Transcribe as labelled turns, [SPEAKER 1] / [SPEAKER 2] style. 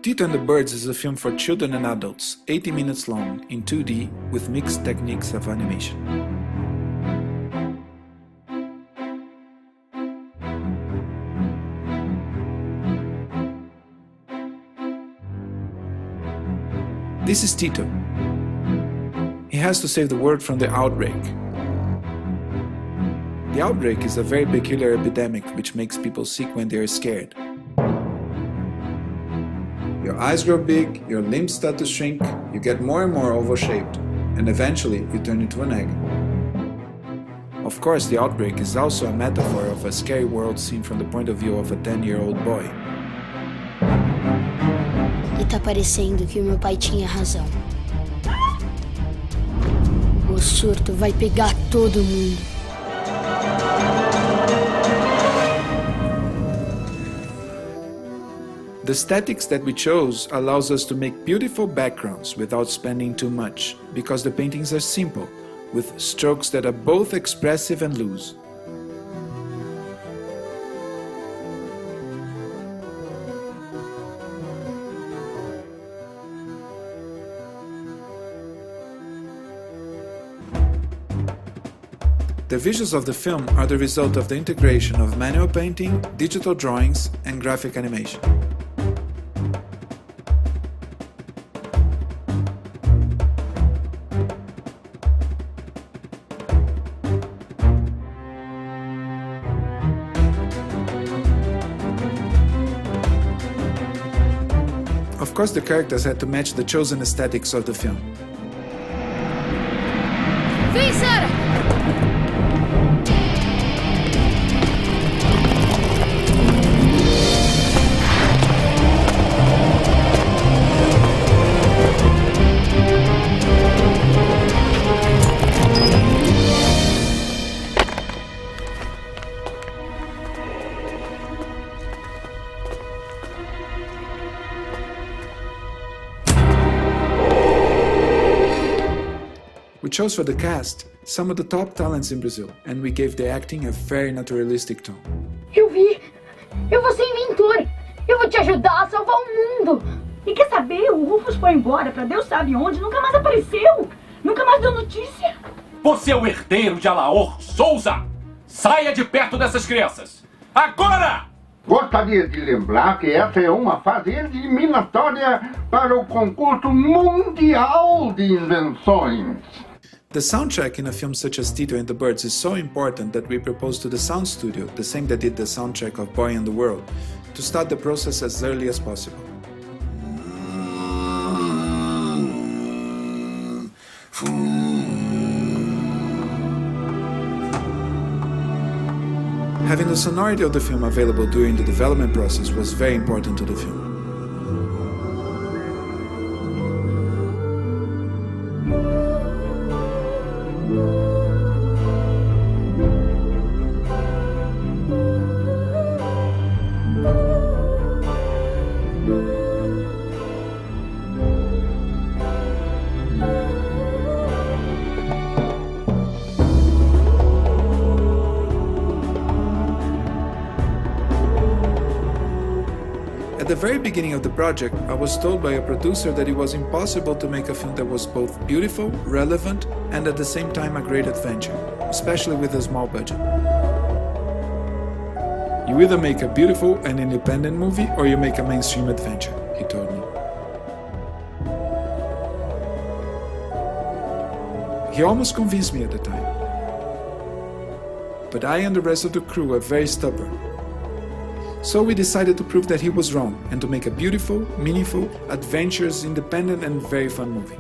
[SPEAKER 1] Tito and the Birds is a film for children and adults, 80 minutes long, in 2D, with mixed techniques of animation. This is Tito. He has to save the world from the outbreak. The outbreak is a very peculiar epidemic which makes people sick when they are scared. Your eyes grow big, your limbs start to shrink, you get more and more oval-shaped, and eventually you turn into an egg. Of course, the outbreak is also a metaphor of a scary world seen from the point of view of a 10-year-old boy.
[SPEAKER 2] E tá parecendo que o meu pai tinha razão. O surto vai pegar todo mundo.
[SPEAKER 1] The aesthetics that we chose allows us to make beautiful backgrounds without spending too much, because the paintings are simple, with strokes that are both expressive and loose. The visuals of the film are the result of the integration of manual painting, digital drawings, and graphic animation. Of course, the characters had to match the chosen aesthetics of the film.
[SPEAKER 2] Vem, Sarah!
[SPEAKER 1] We chose for the cast some of the top talents in Brazil, and we gave the acting a very naturalistic tone.
[SPEAKER 3] Eu vi! Eu vou ser inventor! Eu vou te ajudar a salvar o mundo! E quer saber? O Rufus foi embora pra Deus sabe onde, nunca mais apareceu! Nunca mais deu notícia!
[SPEAKER 4] Você é o herdeiro de Alaor Souza! Saia de perto dessas crianças! Agora!
[SPEAKER 5] Gostaria de lembrar que essa é uma fase eliminatória para o concurso mundial de invenções.
[SPEAKER 1] The soundtrack in a film such as Tito and the Birds is so important that we proposed to the sound studio, the same that did the soundtrack of Boy and the World, to start the process as early as possible. Having the sonority of the film available during the development process was very important to the film. At the very beginning of the project, I was told by a producer that it was impossible to make a film that was both beautiful, relevant, and at the same time a great adventure, especially with a small budget. You either make a beautiful and independent movie or you make a mainstream adventure, he told me. He almost convinced me at the time. But I and the rest of the crew are very stubborn. So we decided to prove that he was wrong and to make a beautiful, meaningful, adventurous, independent and very fun movie.